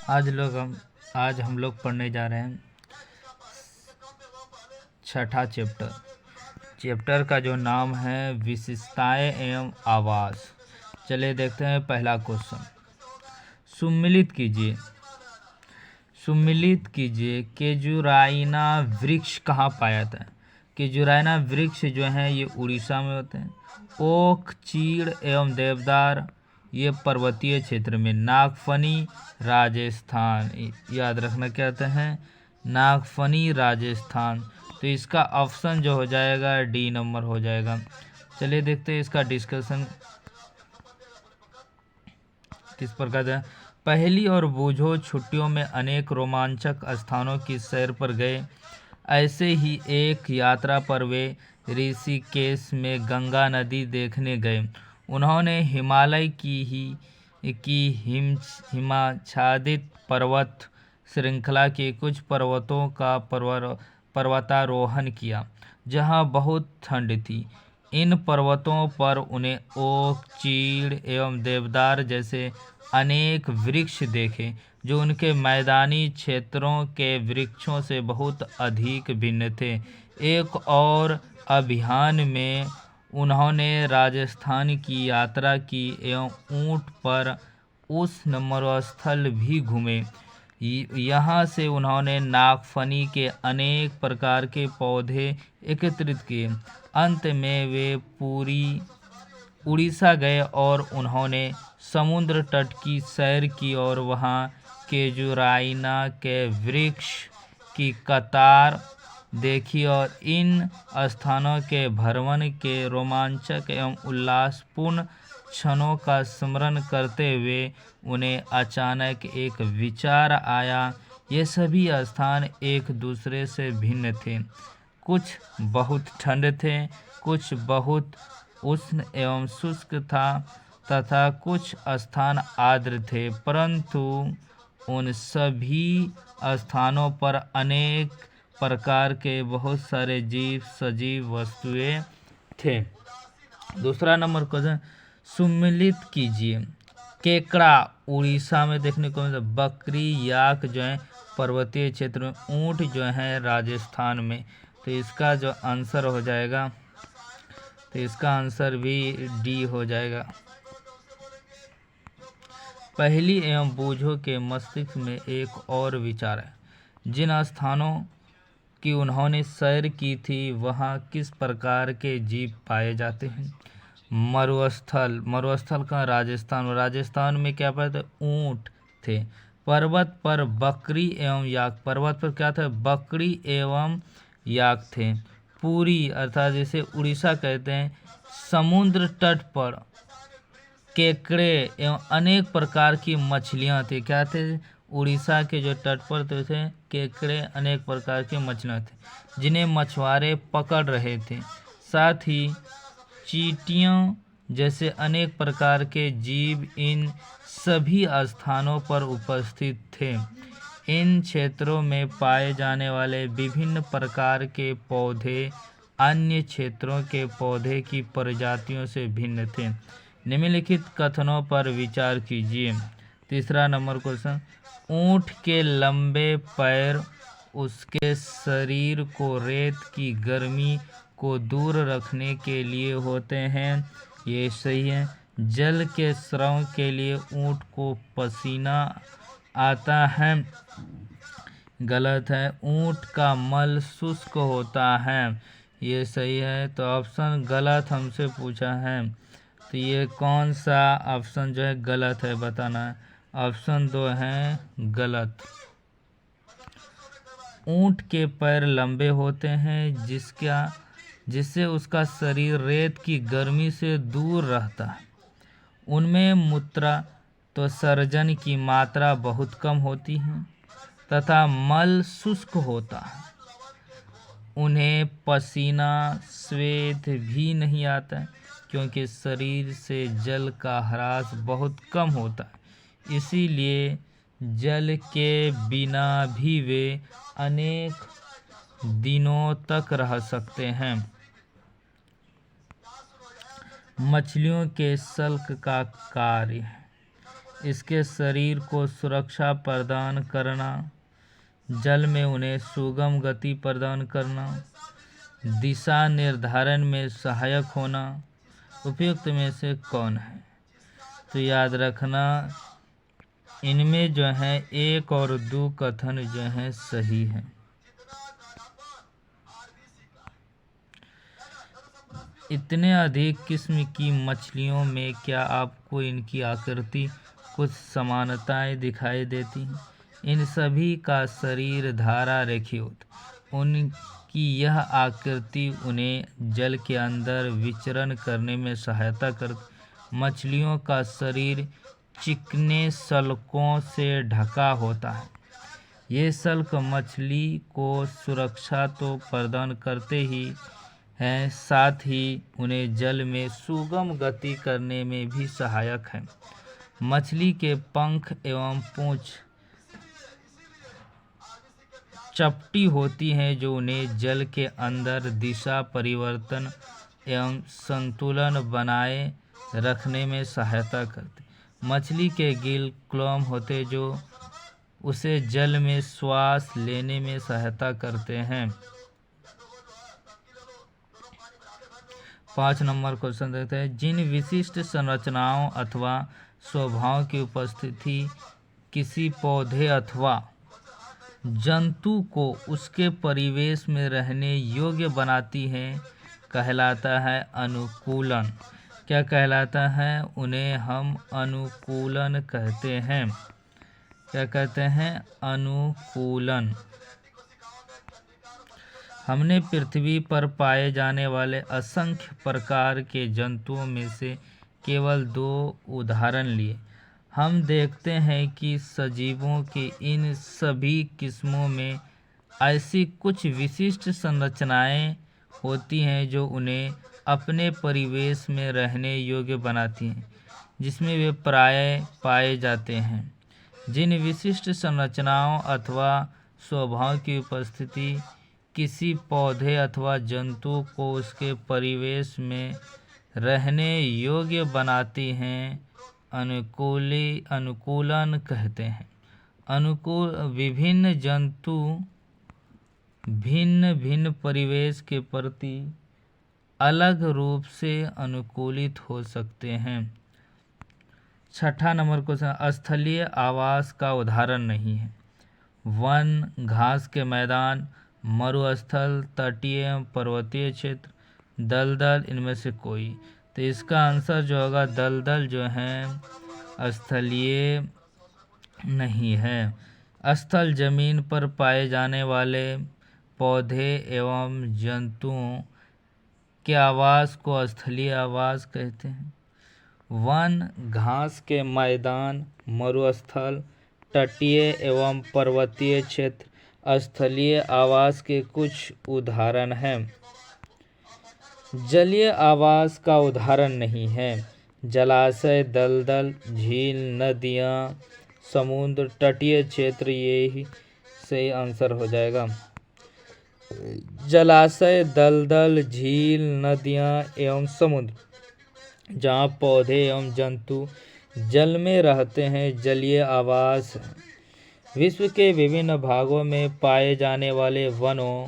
आज हम लोग पढ़ने जा रहे हैं छठा चैप्टर का जो नाम है विशेषताएं एवं आवास। चलिए देखते हैं पहला क्वेश्चन। सुम्मिलित कीजिए केजुराइना वृक्ष कहाँ पाया जाता है। केजुराइना वृक्ष जो हैं ये उड़ीसा में होते हैं। ओक, चीड़ एवं देवदार ये पर्वतीय क्षेत्र में। नागफनी राजस्थान, याद रखना क्या होता है, नागफनी राजस्थान। तो इसका ऑप्शन जो हो जाएगा डी नंबर हो जाएगा। चलिए देखते हैं इसका डिस्कशन किस प्रकार है। पहली और बूझो छुट्टियों में अनेक रोमांचक स्थानों की सैर पर गए। ऐसे ही एक यात्रा पर वे ऋषिकेश में गंगा नदी देखने गए। उन्होंने हिमालय की हिमाच्छादित पर्वत श्रृंखला के कुछ पर्वतों का पर्वतारोहण किया जहां बहुत ठंड थी। इन पर्वतों पर उन्हें ओक, चीड़ एवं देवदार जैसे अनेक वृक्ष देखे जो उनके मैदानी क्षेत्रों के वृक्षों से बहुत अधिक भिन्न थे। एक और अभियान में उन्होंने राजस्थान की यात्रा की एवं ऊंट पर उष्ण मरुस्थल भी घूमे। यहाँ से उन्होंने नागफनी के अनेक प्रकार के पौधे एकत्रित किए। अंत में वे पूरी उड़ीसा गए और उन्होंने समुद्र तट की सैर की और वहाँ केजुराइना के वृक्ष की कतार देखी और इन स्थानों के भ्रमण के रोमांचक एवं उल्लासपूर्ण क्षणों का स्मरण करते हुए उन्हें अचानक एक विचार आया। ये सभी स्थान एक दूसरे से भिन्न थे। कुछ बहुत ठंड थे, कुछ बहुत उष्ण एवं शुष्क था तथा कुछ स्थान आर्द्र थे, परंतु उन सभी स्थानों पर अनेक प्रकार के बहुत सारे जीव सजीव वस्तुएं थे। दूसरा नंबर क्वेश्चन, सुम्मिलित कीजिए। केकड़ा उड़ीसा में देखने को मिलता है। बकरी, याक जो है पर्वतीय क्षेत्र में। ऊंट जो है राजस्थान में। तो इसका जो आंसर हो जाएगा, तो इसका आंसर भी डी हो जाएगा। पहली एवं बूझो के मस्तिष्क में एक और विचार है। जिन स्थानों की उन्होंने सैर की थी वहाँ किस प्रकार के जीव पाए जाते हैं। मरुस्थल का राजस्थान में क्या पाए थे, ऊंट थे। पर्वत पर बकरी एवं याक, पर्वत पर क्या था, बकरी एवं याक थे। पूरी अर्थात जिसे उड़ीसा कहते हैं, समुद्र तट पर केकड़े एवं अनेक प्रकार की मछलियां थी। क्या थे, उड़ीसा के जो तट पर थे केकड़े अनेक प्रकार की मछलियां थे जिन्हें मछुआरे पकड़ रहे थे। साथ ही चींटियों जैसे अनेक प्रकार के जीव इन सभी स्थानों पर उपस्थित थे। इन क्षेत्रों में पाए जाने वाले विभिन्न प्रकार के पौधे अन्य क्षेत्रों के पौधे की प्रजातियों से भिन्न थे। निम्नलिखित कथनों पर विचार कीजिए। तीसरा नंबर क्वेश्चन, ऊंट के लंबे पैर उसके शरीर को रेत की गर्मी को दूर रखने के लिए होते हैं, ये सही है। जल के स्राव के लिए ऊंट को पसीना आता है, गलत है। ऊंट का मल शुष्क होता है, ये सही है। तो ऑप्शन गलत हमसे पूछा है, तो ये कौन सा ऑप्शन जो है गलत है बताना है। ऑप्शन 2 है गलत। ऊंट के पैर लंबे होते हैं जिससे उसका शरीर रेत की गर्मी से दूर रहता है। उनमें मूत्र तो सर्जन की मात्रा बहुत कम होती है तथा मल शुष्क होता है। उन्हें पसीना स्वेद भी नहीं आता क्योंकि शरीर से जल का ह्रास बहुत कम होता है। इसीलिए जल के बिना भी वे अनेक दिनों तक रह सकते हैं। मछलियों के शल्क का कार्य, इसके शरीर को सुरक्षा प्रदान करना, जल में उन्हें सुगम गति प्रदान करना, दिशा निर्धारण में सहायक होना। उपयुक्त में से कौन है? तो याद रखना इनमें जो है 1 और 2 कथन जो है सही है। इतने अधिक किस्म की मछलियों में क्या आपको इनकी आकृति कुछ समानताएं दिखाई देती हैं? इन सभी का शरीर धारा रेखीय होता। उनकी यह आकृति उन्हें जल के अंदर विचरण करने में सहायता करती। मछलियों का शरीर चिकने शल्कों से ढका होता है। ये शल्क मछली को सुरक्षा तो प्रदान करते ही हैं, साथ ही उन्हें जल में सुगम गति करने में भी सहायक है। मछली के पंख एवं पूंछ चपटी होती हैं, जो उन्हें जल के अंदर दिशा परिवर्तन एवं संतुलन बनाए रखने में सहायता करते। मछली के गिल क्लोम होते, जो उसे जल में श्वास लेने में सहायता करते हैं। 5 नंबर क्वेश्चन देखते हैं। जिन विशिष्ट संरचनाओं अथवा स्वभाव की उपस्थिति किसी पौधे अथवा जंतु को उसके परिवेश में रहने योग्य बनाती है, कहलाता है अनुकूलन। क्या कहलाता है? उन्हें हम अनुकूलन कहते हैं। क्या कहते हैं? अनुकूलन। हमने पृथ्वी पर पाए जाने वाले असंख्य प्रकार के जंतुओं में से केवल 2 उदाहरण लिए। हम देखते हैं कि सजीवों की इन सभी किस्मों में ऐसी कुछ विशिष्ट संरचनाएं होती हैं जो उन्हें अपने परिवेश में रहने योग्य बनाती हैं, जिसमें वे प्रायः पाए जाते हैं। जिन विशिष्ट संरचनाओं अथवा स्वभाव की उपस्थिति किसी पौधे अथवा जंतु को उसके परिवेश में रहने योग्य बनाती हैं, अनुकूलन कहते हैं। विभिन्न जंतु भिन्न भिन्न परिवेश के प्रति अलग रूप से अनुकूलित हो सकते हैं। 6 नंबर क्वेश्चन। स्थलीय आवास का उदाहरण नहीं है। वन, घास के मैदान, मरुस्थल, तटीय पर्वतीय क्षेत्र, दलदल, इनमें से कोई। तो इसका आंसर जो होगा दलदल जो है स्थलीय नहीं है। स्थल जमीन पर पाए जाने वाले पौधे एवं जंतुओं के आवास को स्थलीय आवास कहते हैं। वन, घास के मैदान, मरुस्थल, तटीय एवं पर्वतीय क्षेत्र स्थलीय आवास के कुछ उदाहरण हैं। जलीय आवास का उदाहरण नहीं है। जलाशय, दलदल, झील, नदियाँ, समुद्र, तटीय क्षेत्र, यही सही आंसर हो जाएगा। जलाशय, दलदल, झील, नदियाँ एवं समुद्र जहाँ पौधे एवं जंतु जल में रहते हैं, जलीय आवास है। विश्व के विभिन्न भागों में पाए जाने वाले वनों,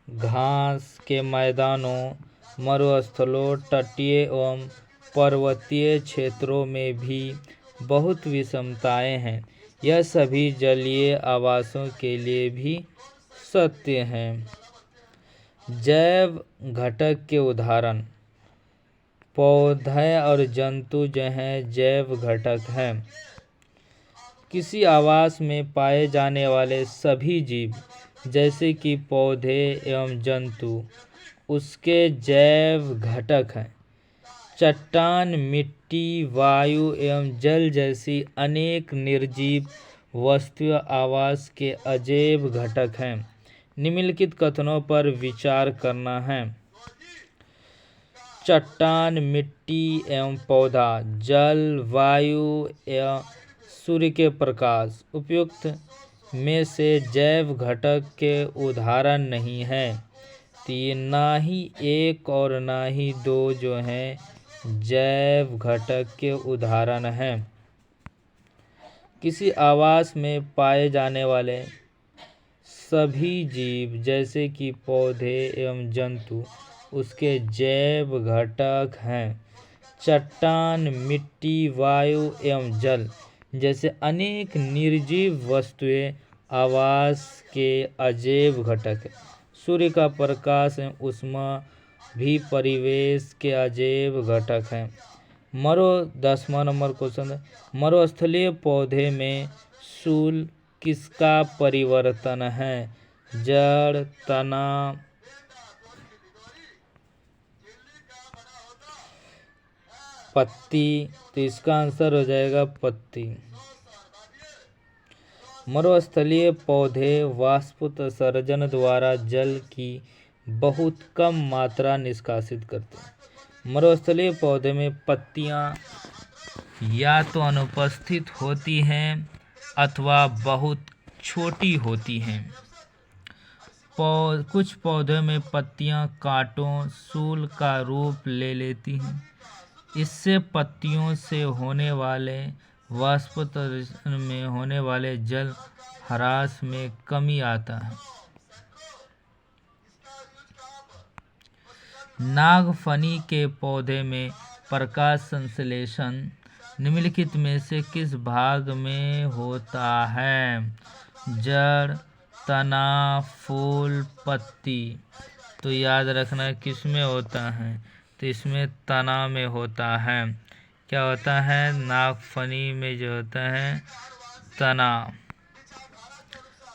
घास के मैदानों, मरुस्थलों, तटीय एवं पर्वतीय क्षेत्रों में भी बहुत विषमताएं हैं। यह सभी जलीय आवासों के लिए भी सत्य हैं। जैव घटक के उदाहरण। पौधे और जंतु जो हैं जैव घटक हैं। किसी आवास में पाए जाने वाले सभी जीव जैसे कि पौधे एवं जंतु उसके जैव घटक हैं। चट्टान, मिट्टी, वायु एवं जल जैसी अनेक निर्जीव वस्तुएं आवास के अजैव घटक हैं। निम्नलिखित कथनों पर विचार करना है। चट्टान, मिट्टी एवं पौधा, जल, वायु एवं सूर्य के प्रकाश उपयुक्त में से जैव घटक के उदाहरण नहीं है। तो ये ना ही 1 और ना ही 2 जो हैं जैव घटक के उदाहरण हैं। किसी आवास में पाए जाने वाले सभी जीव जैसे कि पौधे एवं जंतु उसके जैव घटक हैं। चट्टान, मिट्टी, वायु एवं जल जैसे अनेक निर्जीव वस्तुएं आवास के अजैव घटक हैं। सूर्य का प्रकाश एवं ऊष्मा भी परिवेश के अजैव घटक हैं। 10वां नंबर क्वेश्चन, मरुस्थलीय पौधे में शूल किसका परिवर्तन है? जड़, तना, पत्ती। तो इसका आंसर हो जाएगा पत्ती। मरुस्थलीय पौधे वाष्पोत्सर्जन द्वारा जल की बहुत कम मात्रा निष्कासित करते हैं। मरुस्थलीय पौधे में पत्तियां या तो अनुपस्थित होती हैं अथवा बहुत छोटी होती हैं। कुछ पौधों में पत्तियां कांटों, शूल का रूप ले लेती हैं। इससे पत्तियों से होने वाले वाष्पोत्सर्जन में होने वाले जल ह्रास में कमी आता है। नागफनी के पौधे में प्रकाश संश्लेषण निम्नलिखित में से किस भाग में होता है? जड़, तना, फूल, पत्ती। तो याद रखना किस में होता है? तो इसमें तना में होता है। क्या होता है? नागफनी में जो होता है तना।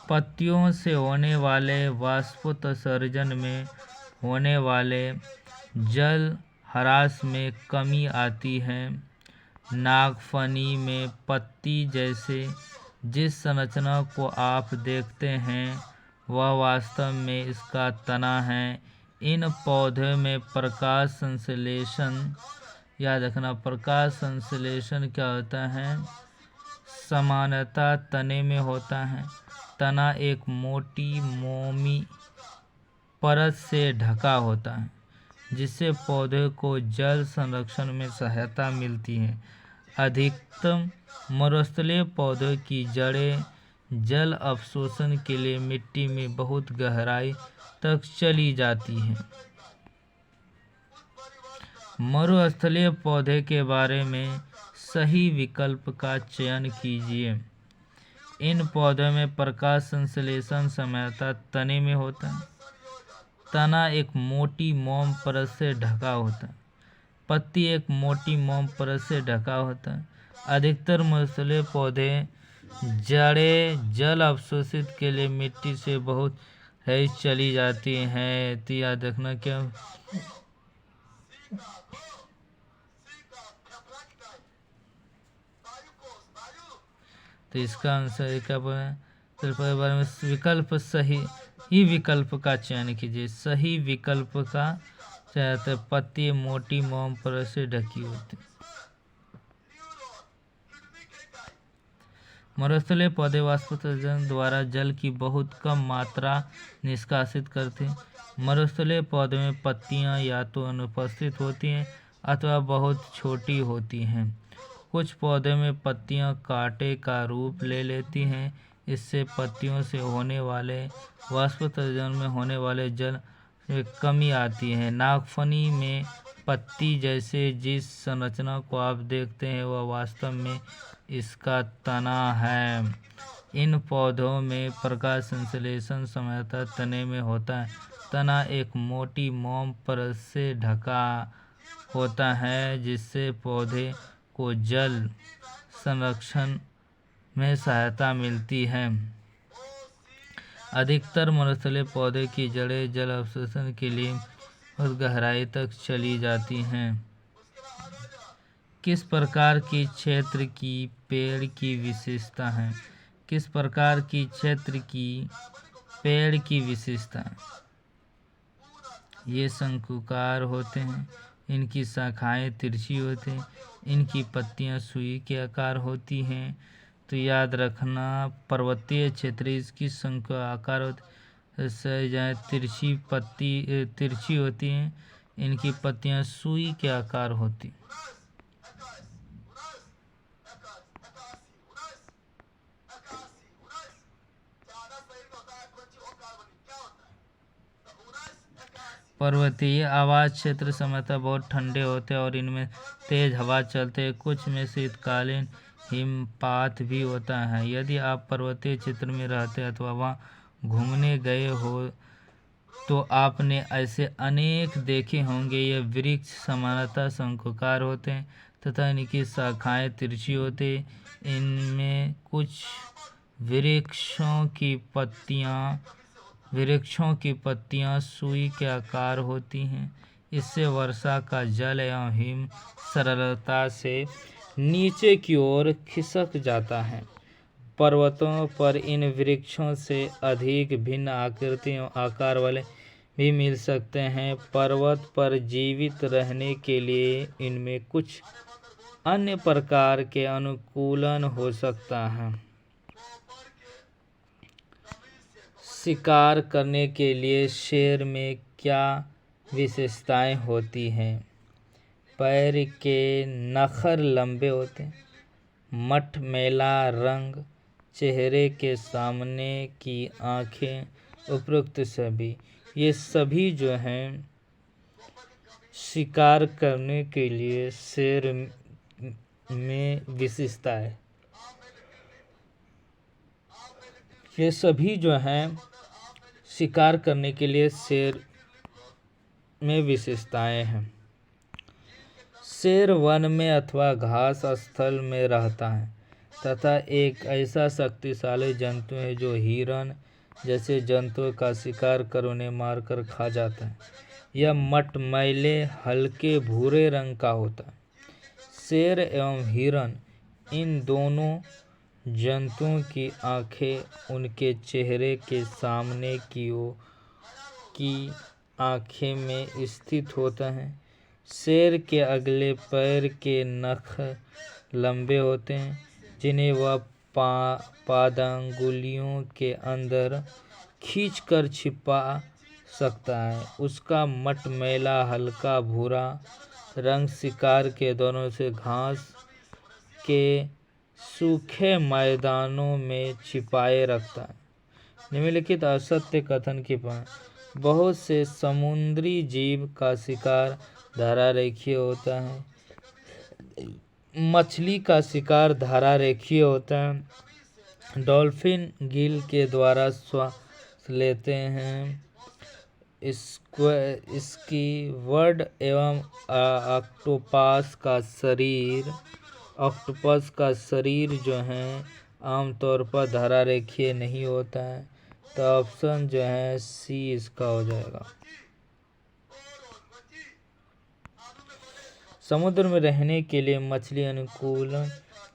पत्तियों से होने वाले वाष्पोत्सर्जन में होने वाले जल ह्रास में कमी आती है। नागफनी में पत्ती जैसे जिस संरचना को आप देखते हैं वह वास्तव में इसका तना है। इन पौधों में प्रकाश संश्लेषण, याद रखना प्रकाश संश्लेषण क्या होता है? सामान्यतः तने में होता है। तना एक मोटी मोमी परत से ढका होता है जिससे पौधे को जल संरक्षण में सहायता मिलती है। अधिकतम मरुस्थलीय पौधों की जड़ें जल अवशोषण के लिए मिट्टी में बहुत गहराई तक चली जाती हैं। मरुस्थलीय पौधे के बारे में सही विकल्प का चयन कीजिए। इन पौधों में प्रकाश संश्लेषण सामान्यतः तने में होता है। तना एक मोटी मोम परत से ढका होता है। पत्ती एक मोटी मोम परत से ढका होता है। अधिकतर मरुस्थलीय पौधे जड़ें जल अवशोषित के लिए मिट्टी से बहुत गहराई चली जाती हैं। तो याद रखना क्या, तो इसका आंसर क्या बोला? तो बारे में विकल्प सही विकल्प का चयन कीजिए। सही विकल्प का चयन, पत्ती मोटी मोम परत से ढकी होती। मरुस्थलीय पौधे वाष्पोत्सर्जन द्वारा जल की बहुत कम मात्रा निष्कासित करते हैं। मरुस्थलीय पौधे में पत्तियां या तो अनुपस्थित होती हैं अथवा बहुत छोटी होती हैं। कुछ पौधों में पत्तियां कांटे का रूप ले लेती हैं। इससे पत्तियों से होने वाले वाष्पोत्सर्जन में होने वाले जल में कमी आती है। नागफनी में पत्ती जैसे जिस संरचना को आप देखते हैं वह वास्तव में इसका तना है। इन पौधों में प्रकाश संश्लेषण सामान्यतः तने में होता है। तना एक मोटी मोम परत से ढका होता है जिससे पौधे को जल संरक्षण में सहायता मिलती है। अधिकतर मरुस्थलीय पौधे की जड़ें जल अवशोषण के लिए बहुत गहराई तक चली जाती हैं। किस प्रकार की क्षेत्र की पेड़ की विशेषता है? किस प्रकार की क्षेत्र की पेड़ की विशेषता? ये शंकुकार होते हैं। इनकी शाखाएं तिरछी होती हैं। इनकी पत्तियां सुई के आकार होती हैं। तो याद रखना पर्वतीय क्षेत्र इसकी शंकु आकार होती है, तिरछी होती हैं। इनकी पत्तियां सुई के आकार होती। पर्वतीय आवास क्षेत्र सामान्यतः बहुत ठंडे होते हैं और इनमें तेज हवा चलते हैं। कुछ में शीतकालीन हिमपात भी होता है। यदि आप पर्वतीय क्षेत्र में रहते हैं अथवा वहाँ घूमने गए हो तो आपने ऐसे अनेक देखे होंगे। ये वृक्ष सामान्यतः शंकुकार होते हैं तथा इनकी शाखाएं तिरछी होती। इनमें कुछ वृक्षों की पत्तियां सुई के आकार होती हैं। इससे वर्षा का जल एवं हिम सरलता से नीचे की ओर खिसक जाता है। पर्वतों पर इन वृक्षों से अधिक भिन्न आकृति एवं आकार वाले भी मिल सकते हैं। पर्वत पर जीवित रहने के लिए इनमें कुछ अन्य प्रकार के अनुकूलन हो सकता है। शिकार करने के लिए शेर में क्या विशेषताएं होती हैं? पैर के नखर लंबे होते हैं, मटमैला रंग, चेहरे के सामने की आँखें, उपरोक्त सभी। ये सभी जो हैं शिकार करने के लिए शेर में विशेषता है। ये सभी जो हैं शिकार करने के लिए शेर में विशेषताएं हैं। शेर वन में अथवा घास स्थल में रहता है तथा एक ऐसा शक्तिशाली जंतु है जो हिरण जैसे जंतुओं का शिकार कर उन्हें मारकर खा जाता है। यह मटमैले हल्के भूरे रंग का होता है। शेर एवं हिरण इन दोनों जंतुओं की आँखें उनके चेहरे के सामने की आँखें में स्थित होता है। शेर के अगले पैर के नख लंबे होते हैं जिन्हें वह पादांगुलियों के अंदर खींचकर छिपा सकता है। उसका मटमैला हल्का भूरा रंग शिकार के दौरान से घास के सूखे मैदानों में छिपाए रखता है। निम्नलिखित असत्य कथन की बहुत से समुद्री जीव का शिकार धारा रेखीय होता है। मछली का शिकार धारा रेखीय होता है। डॉल्फिन गिल के द्वारा श्वास लेते हैं। स्क्विड एवं ऑक्टोपस का शरीर जो है आमतौर पर धारा रेखीय नहीं होता है। तो ऑप्शन जो है सी इसका हो जाएगा। समुद्र में रहने के लिए मछली अनुकूलन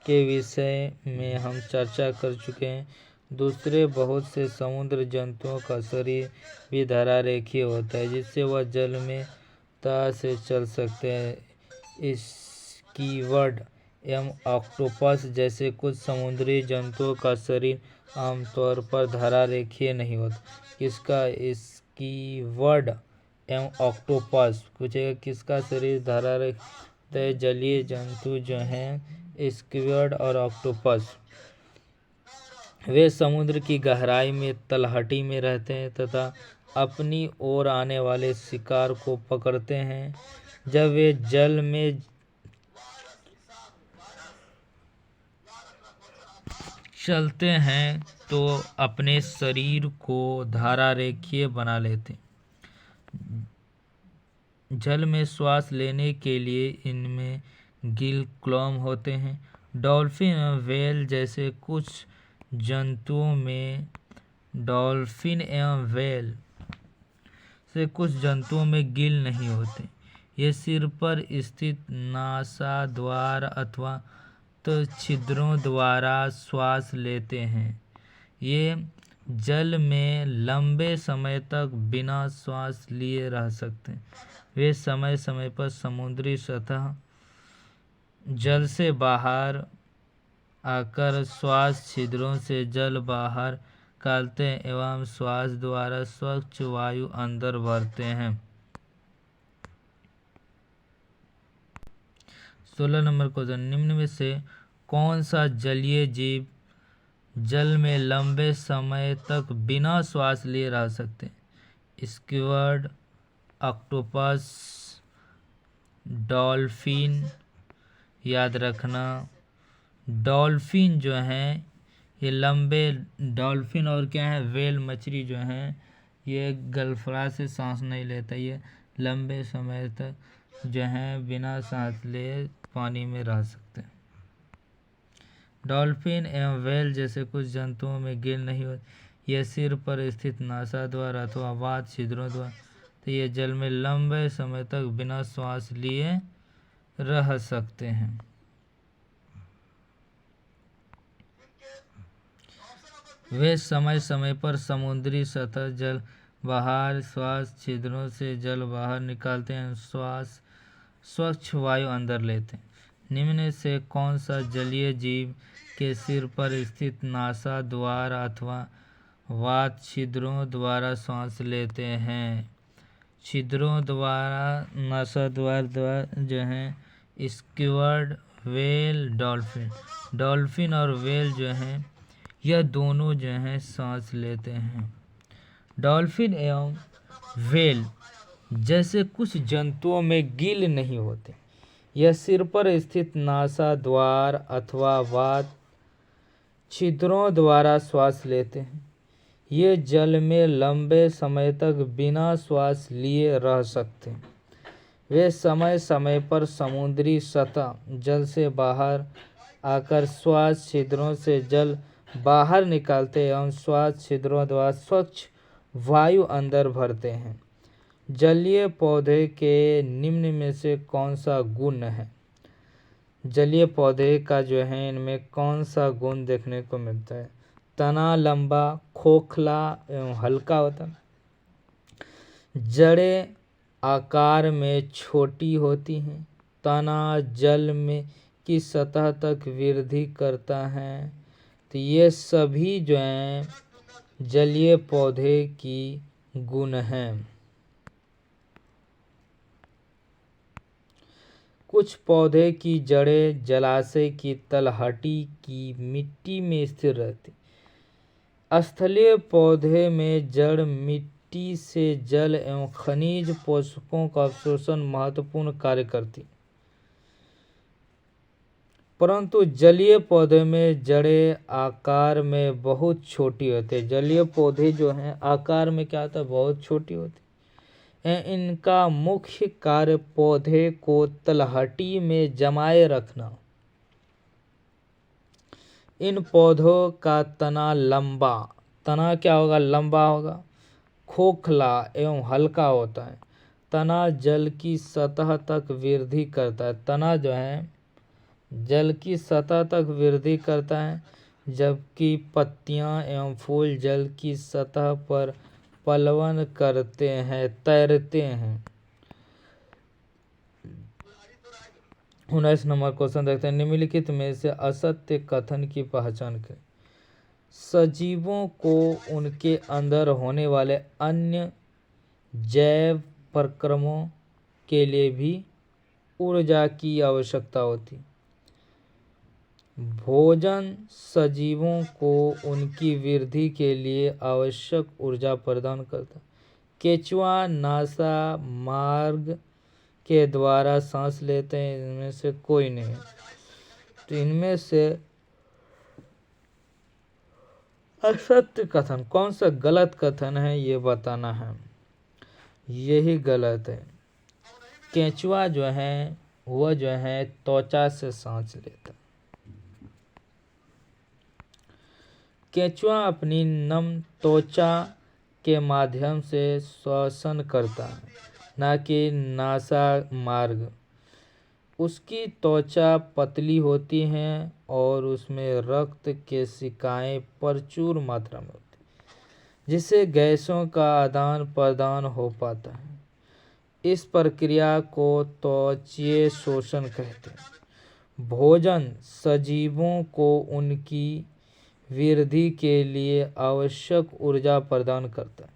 के विषय में हम चर्चा कर चुके हैं। दूसरे बहुत से समुद्र जंतुओं का शरीर भी धारा रेखीय होता है जिससे वह जल में ता से चल सकते हैं। स्क्विड एवं ऑक्टोपस जैसे कुछ समुद्री जंतुओं का शरीर आमतौर पर धारा रेखीय नहीं होता। किसका? स्क्विड एवं ऑक्टोपस पूछेगा किसका शरीर धारा रेखीय? जलीय जंतु जो हैं स्क्विड और ऑक्टोपस वे समुद्र की गहराई में तलहटी में रहते हैं तथा अपनी ओर आने वाले शिकार को पकड़ते हैं। जब वे जल में चलते हैं तो अपने शरीर को धारा रेखीय बना लेते हैं। जल में श्वास लेने के लिए इनमें गिल क्लोम होते हैं। डॉल्फिन एवं व्हेल जैसे कुछ जंतुओं में गिल नहीं होते। ये सिर पर स्थित नासा द्वार अथवा तो छिद्रों द्वारा श्वास लेते हैं। ये जल में लंबे समय तक बिना श्वास लिए रह सकते हैं। वे समय समय पर समुद्री सतह जल से बाहर आकर श्वास छिद्रों से जल बाहर निकालते हैं एवं श्वास द्वारा स्वच्छ वायु अंदर भरते हैं। 16 नंबर क्वेश्चन, निम्न में से कौन सा जलीय जीव जल में लंबे समय तक बिना श्वास लिए रह सकते हैं? स्क्विड, ऑक्टोपस, डॉल्फिन, याद रखना डॉल्फिन जो हैं ये लंबे डॉल्फिन और क्या है व्हेल मछली जो हैं ये गलफड़ा से सांस नहीं लेता, ये लंबे समय तक जो है बिना सांस लिए पानी में रह सकते हैं। डॉल्फिन एवं व्हेल जैसे कुछ जंतुओं में गिल नहीं होती, यह सिर पर स्थित नासा द्वारा अथवा वात छिद्रों द्वारा तो ये जल में लंबे समय तक बिना श्वास लिए रह सकते हैं। वे समय समय पर समुद्री सतह जल बाहर श्वास छिद्रों से जल बाहर निकालते हैं, श्वास स्वच्छ वायु अंदर लेते हैं। निम्न से कौन सा जलीय जीव के सिर पर स्थित नासा द्वारा अथवा वात छिद्रों द्वारा श्वास लेते हैं? छिद्रों द्वारा नासा द्वारा जो है स्क्विड, व्हेल, डॉल्फिन। डॉल्फिन और व्हेल जो हैं यह दोनों जो हैं सांस लेते हैं। डॉल्फिन एवं व्हेल जैसे कुछ जंतुओं में गिल नहीं होते, यह सिर पर स्थित नासा द्वार अथवा वात छिद्रों द्वारा श्वास लेते हैं। ये जल में लंबे समय तक बिना श्वास लिए रह सकते हैं। वे समय समय पर समुद्री सतह जल से बाहर आकर श्वास छिद्रों से जल बाहर निकालते एवं श्वास छिद्रों द्वारा स्वच्छ वायु अंदर भरते हैं। जलीय पौधे के निम्न में से कौन सा गुण है? जलीय पौधे का जो है इनमें कौन सा गुण देखने को मिलता है? तना लंबा, खोखला एवं हल्का होता है। जड़ें आकार में छोटी होती हैं। तना जल में की सतह तक वृद्धि करता है। तो ये सभी जो हैं जलीय पौधे की गुण हैं। कुछ पौधे की जड़ें जलाशय की तलहटी की मिट्टी में स्थिर रहती। स्थलीय पौधे में जड़ मिट्टी से जल एवं खनिज पोषकों का अवशोषण महत्वपूर्ण कार्य करती, परंतु जलीय पौधे में जड़ें आकार में बहुत छोटी होती है। जलीय पौधे जो हैं आकार में क्या होता है? बहुत छोटी होती है। इनका मुख्य कार्य पौधे को तलहटी में जमाए रखना। इन पौधों का तना लंबा, तना क्या होगा? लंबा होगा, खोखला एवं हल्का होता है। तना जल की सतह तक वृद्धि करता है। तना जो है जल की सतह तक वृद्धि करता है, जबकि पत्तियां एवं फूल जल की सतह पर पलवन करते हैं, तैरते हैं। 19 नंबर क्वेश्चन देखते हैं। निम्नलिखित में से असत्य कथन की पहचान करें। सजीवों को उनके अंदर होने वाले अन्य जैव प्रक्रमों के लिए भी ऊर्जा की आवश्यकता होती। भोजन सजीवों को उनकी वृद्धि के लिए आवश्यक ऊर्जा प्रदान करता है। केंचुआ नासा मार्ग के द्वारा सांस लेते हैं, इनमें से कोई नहीं। तो इनमें से असत्य कथन कौन सा गलत कथन है ये बताना है। यही गलत है। केंचुआ जो है वह जो है त्वचा से सांस लेता है। केंचुआ अपनी नम त्वचा के माध्यम से श्वसन करता है, न कि नासा मार्ग। उसकी त्वचा पतली होती है और उसमें रक्त के सिकाएं प्रचुर मात्रा में होती है, जिससे गैसों का आदान प्रदान हो पाता है। इस प्रक्रिया को त्वचीय शोषण कहते हैं। भोजन सजीवों को उनकी वृद्धि के लिए आवश्यक ऊर्जा प्रदान करता है।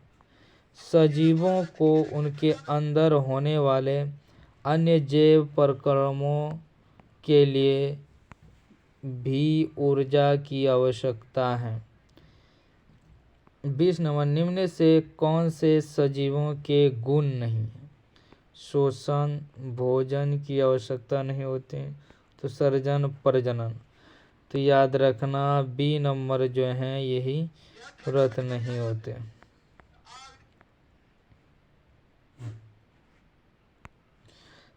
सजीवों को उनके अंदर होने वाले अन्य जैव प्रक्रमों के लिए भी ऊर्जा की आवश्यकता है। 20 नंबर। निम्न से कौन से सजीवों के गुण नहीं है? शोषण, भोजन की आवश्यकता नहीं होती, तो सर्जन, प्रजनन। तो याद रखना बी नंबर जो है यही व्रत नहीं होते।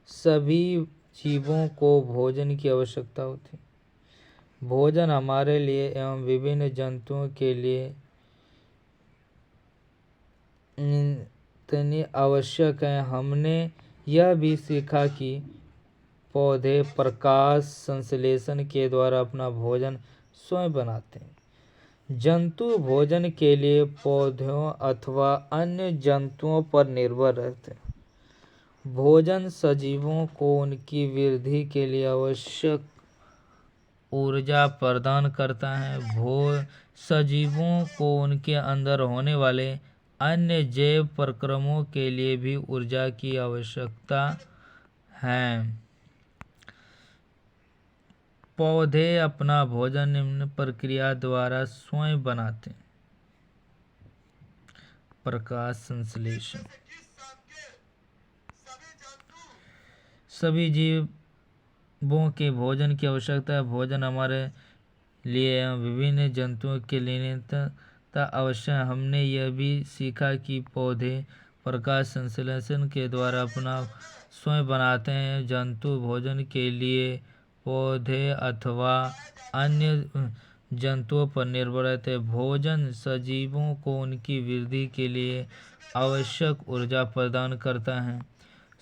सभी जीवों को भोजन की आवश्यकता होती। भोजन हमारे लिए एवं विभिन्न जंतुओं के लिए इतनी आवश्यक है। हमने यह भी सीखा कि पौधे प्रकाश संश्लेषण के द्वारा अपना भोजन स्वयं बनाते हैं। जंतु भोजन के लिए पौधों अथवा अन्य जंतुओं पर निर्भर रहते हैं। भोजन सजीवों को उनकी वृद्धि के लिए आवश्यक ऊर्जा प्रदान करता है। सजीवों को उनके अंदर होने वाले अन्य जैव प्रक्रमों के लिए भी ऊर्जा की आवश्यकता है। पौधे अपना भोजन निम्न प्रक्रिया द्वारा स्वयं बनाते हैं। प्रकाश संश्लेषण। सभी जीवों के भोजन की आवश्यकता है। भोजन हमारे लिए विभिन्न जंतुओं के लिए अवश्य। हमने यह भी सीखा कि पौधे प्रकाश संश्लेषण के द्वारा अपना स्वयं बनाते हैं। जंतु भोजन के लिए पौधे अथवा अन्य जंतुओं पर निर्भर रहते हैं। भोजन सजीवों को उनकी वृद्धि के लिए आवश्यक ऊर्जा प्रदान करता है।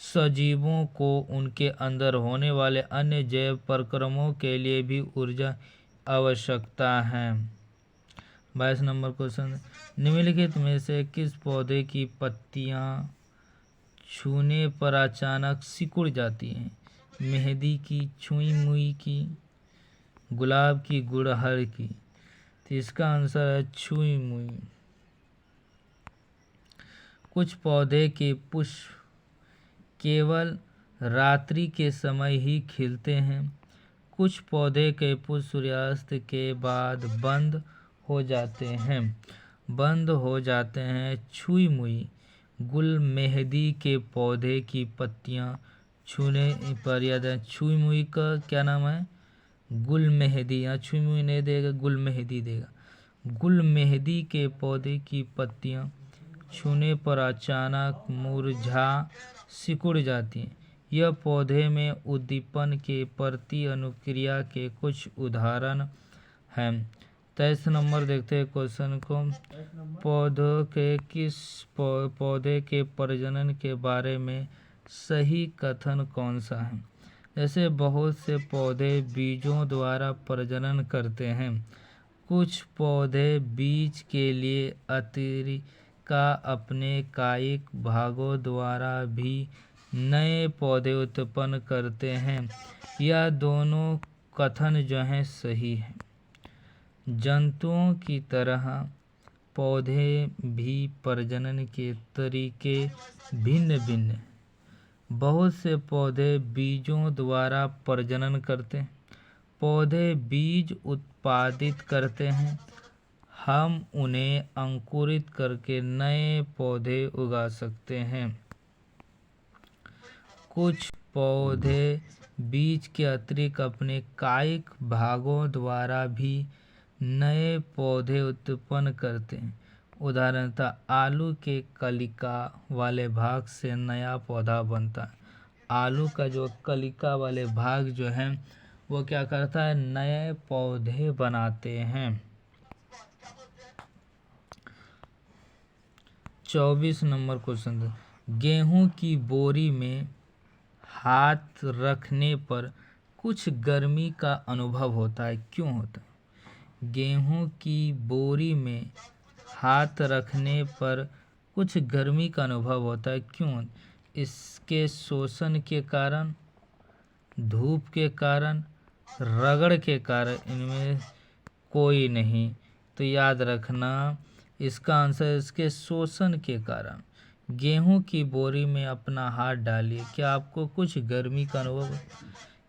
सजीवों को उनके अंदर होने वाले अन्य जैव प्रक्रमों के लिए भी ऊर्जा आवश्यकता है। 22 नंबर क्वेश्चन, निम्नलिखित में से किस पौधे की पत्तियां छूने पर अचानक सिकुड़ जाती हैं? मेहंदी की, छुई मुई की, गुलाब की, गुड़हल की। तो इसका आंसर है छुई मुई। कुछ पौधे के पुष्प केवल रात्रि के समय ही खिलते हैं। कुछ पौधे के पुष्प सूर्यास्त के बाद बंद हो जाते हैं। छुई मुई गुल मेहंदी के पौधे की पत्तियां छूने पर याद है। छुई मुई का क्या नाम है? गुल मेहंदी। यहाँ छुई मुई नहीं देगा, गुल मेहंदी देगा। गुल मेहंदी के पौधे की पत्तियां छूने पर अचानक मुरझा सिकुड़ जाती हैं। यह पौधे में उद्दीपन के प्रति अनुक्रिया के कुछ उदाहरण हैं। 23 नंबर देखते हैं क्वेश्चन को। पौधे के प्रजनन के बारे में सही कथन कौन सा है? जैसे बहुत से पौधे बीजों द्वारा प्रजनन करते हैं। कुछ पौधे बीज के लिए अतरिका अपने कायिक भागों द्वारा भी नए पौधे उत्पन्न करते हैं। यह दोनों कथन जो हैं सही है। जंतुओं की तरह पौधे भी प्रजनन के तरीके भिन्न भिन्न हैं। बहुत से पौधे बीजों द्वारा प्रजनन करते हैं। पौधे बीज उत्पादित करते हैं। हम उन्हें अंकुरित करके नए पौधे उगा सकते हैं। कुछ पौधे बीज के अतिरिक्त अपने कायिक भागों द्वारा भी नए पौधे उत्पन्न करते हैं। उदाहरणतः आलू के कलिका वाले भाग से नया पौधा बनता है। आलू का जो कलिका वाले भाग जो है वो क्या करता है? नए पौधे बनाते हैं। 24 नंबर क्वेश्चन, गेहूं की बोरी में हाथ रखने पर कुछ गर्मी का अनुभव होता है, क्यों होता है? गेहूं की बोरी में हाथ रखने पर कुछ गर्मी का अनुभव होता है, क्यों? इसके शोषण के कारण, धूप के कारण, रगड़ के कारण, इनमें कोई नहीं। तो याद रखना इसका आंसर इसके शोषण के कारण। गेहूं की बोरी में अपना हाथ डालिए, क्या आपको कुछ गर्मी का अनुभव?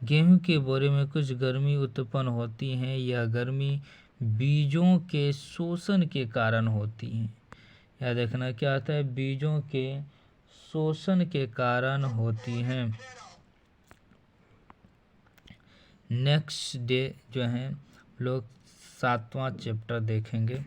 गेहूं की बोरी में कुछ गर्मी उत्पन्न होती है। यह गर्मी बीजों के शोषण के कारण होती है। याद रखना क्या आता है? बीजों के शोषण के कारण होती हैं। नेक्स्ट डे जो है लोग 7वां चैप्टर देखेंगे।